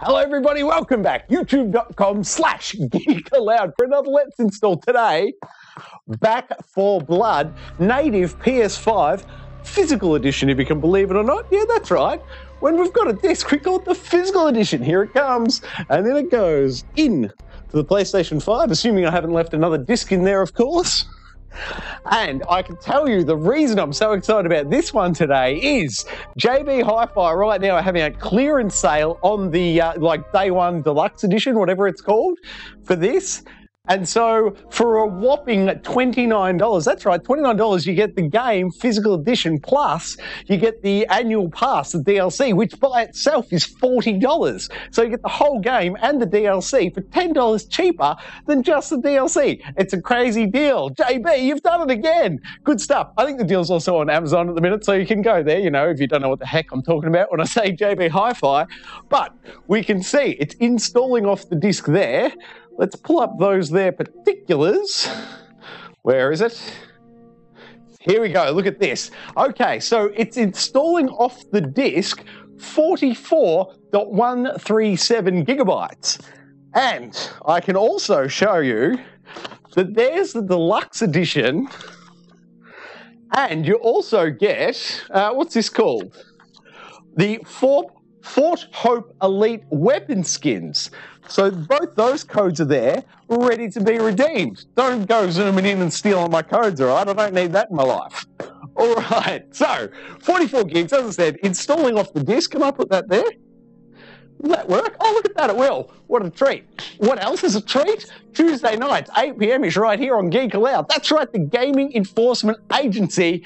Hello everybody, welcome back. YouTube.com/Geek Aloud for another Let's Install today. Back for Blood, native PS5, physical edition if you can believe it or not. Yeah, that's right. When we've got a disc, we call it the physical edition. Here it comes. And then it goes in to the PlayStation 5, assuming I haven't left another disc in there, of course. And I can tell you the reason I'm so excited about this one today is JB Hi-Fi right now are having a clearance sale on the like day one deluxe edition, whatever it's called, for this. And so for a whopping $29, that's right, $29, you get the game physical edition plus you get the annual pass, the DLC, which by itself is $40. So you get the whole game and the DLC for $10 cheaper than just the DLC. It's a crazy deal. JB, you've done it again. Good stuff. I think the deal's also on Amazon at the minute, so you can go there, you know, if you don't know what the heck I'm talking about when I say JB Hi-Fi. But we can see it's installing off the disc there. Let's pull up those there particulars. Where is it? Here we go, look at this. Okay, so it's installing off the disk 44.137 gigabytes. And I can also show you that there's the deluxe edition. And you also get, what's this called? The Fort Hope Elite weapon skins. So both those codes are there, ready to be redeemed. Don't go zooming in and stealing my codes, all right? I don't need that in my life. All right, so 44 gigs, as I said, installing off the disk. Can I put that there? Will that work? Oh, look at that, it will. What a treat. What else is a treat? Tuesday nights, 8 p.m-ish right here on Geek Aloud. That's right, the Gaming Enforcement Agency.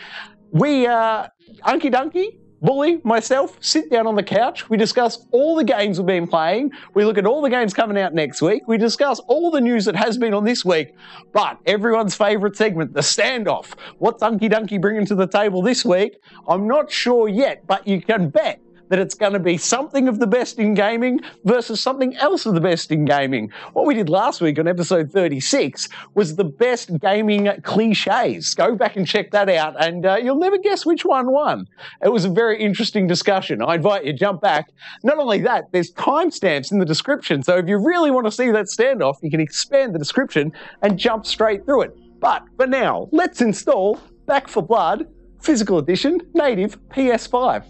We, Unky Dunky, Bully, myself, sit down on the couch. We discuss all the games we've been playing. We look at all the games coming out next week. We discuss all the news that has been on this week. But everyone's favourite segment, the standoff. What's Unky Dunky bringing to the table this week? I'm not sure yet, but you can bet that it's going to be something of the best in gaming versus something else of the best in gaming. What we did last week on episode 36 was the best gaming cliches. Go back and check that out, and you'll never guess which one won. It was a very interesting discussion. I invite you to jump back. Not only that, there's timestamps in the description, so if you really want to see that standoff, you can expand the description and jump straight through it. But for now, let's install Back for Blood, physical edition, native PS5.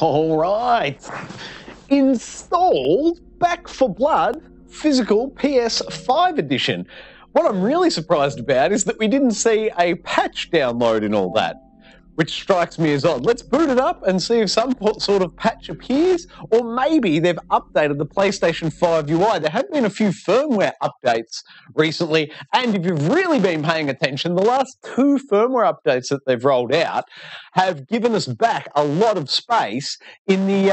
All right. Installed Back for Blood physical PS5 edition. What I'm really surprised about is that we didn't see a patch download in all that, which strikes me as odd. Let's boot it up and see if some sort of patch appears, or maybe they've updated the PlayStation 5 UI. There have been a few firmware updates recently, and if you've really been paying attention, the last 2 firmware updates that they've rolled out have given us back a lot of space in the,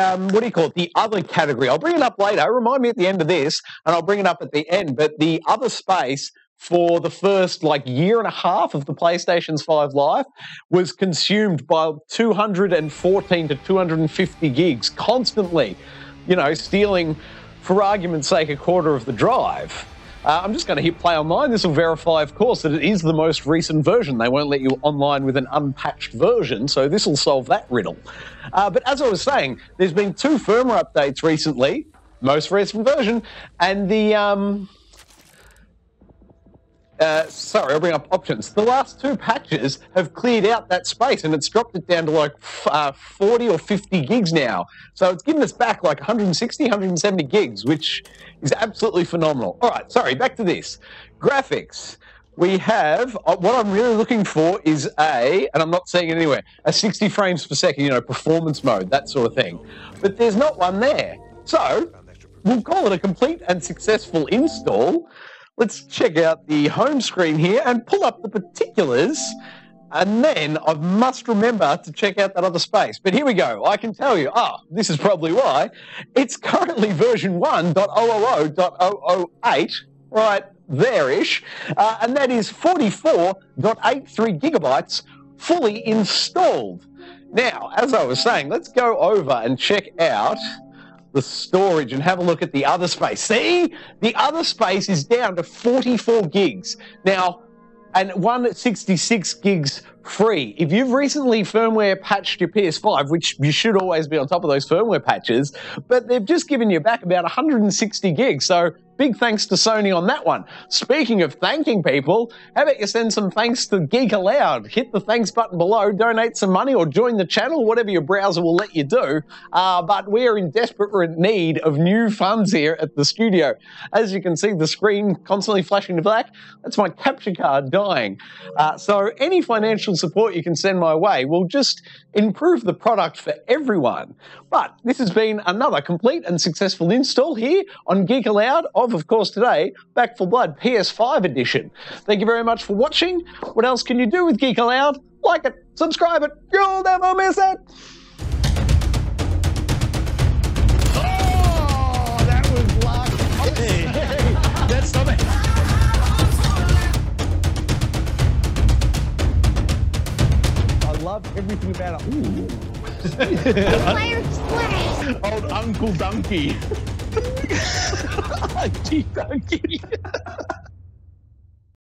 the other category. I'll bring it up later. Remind me at the end of this, and I'll bring it up at the end, but the other space for the first year and a half of the PlayStation's 5 life was consumed by 214 to 250 gigs constantly, stealing, for argument's sake, a quarter of the drive. I'm just going to hit play online. This will verify, of course, that it is the most recent version. They won't let you online with an unpatched version, so this will solve that riddle. But as I was saying, there's been 2 firmware updates recently, most recent version, and the I'll bring up options. The last 2 patches have cleared out that space and it's dropped it down to 40 or 50 gigs now. So it's given us back 160, 170 gigs, which is absolutely phenomenal. All right, sorry, back to this. Graphics. We have, what I'm really looking for is and I'm not seeing it anywhere, a 60 frames per second, performance mode, that sort of thing. But there's not one there. So we'll call it a complete and successful install. Let's check out the home screen here and pull up the particulars, and then I must remember to check out that other space. But here we go. I can tell you, this is probably why. It's currently version 1.000.008, right there-ish, and that is 44.83 gigabytes fully installed. Now, as I was saying, let's go over and check out the storage and have a look at the other space. See? The other space is down to 44 gigs. Now, and 166 gigs free. If you've recently firmware patched your PS5, which you should always be on top of those firmware patches, but they've just given you back about 160 gigs. So big thanks to Sony on that one. Speaking of thanking people, how about you send some thanks to Geek Aloud? Hit the thanks button below, donate some money, or join the channel, whatever your browser will let you do. But we are in desperate need of new funds here at the studio. As you can see, the screen constantly flashing to black. That's my capture card dying. So any financial support you can send my way will just improve the product for everyone. But this has been another complete and successful install here on Geek Aloud of course, today, Back for Blood PS5 edition. Thank you very much for watching. What else can you do with Geek Aloud? Like it, subscribe it, you'll never miss it. Oh, that was luck. Hey, that's something. I love everything about it. Ooh. Fire splash. Old Uncle Donkey. Donkey.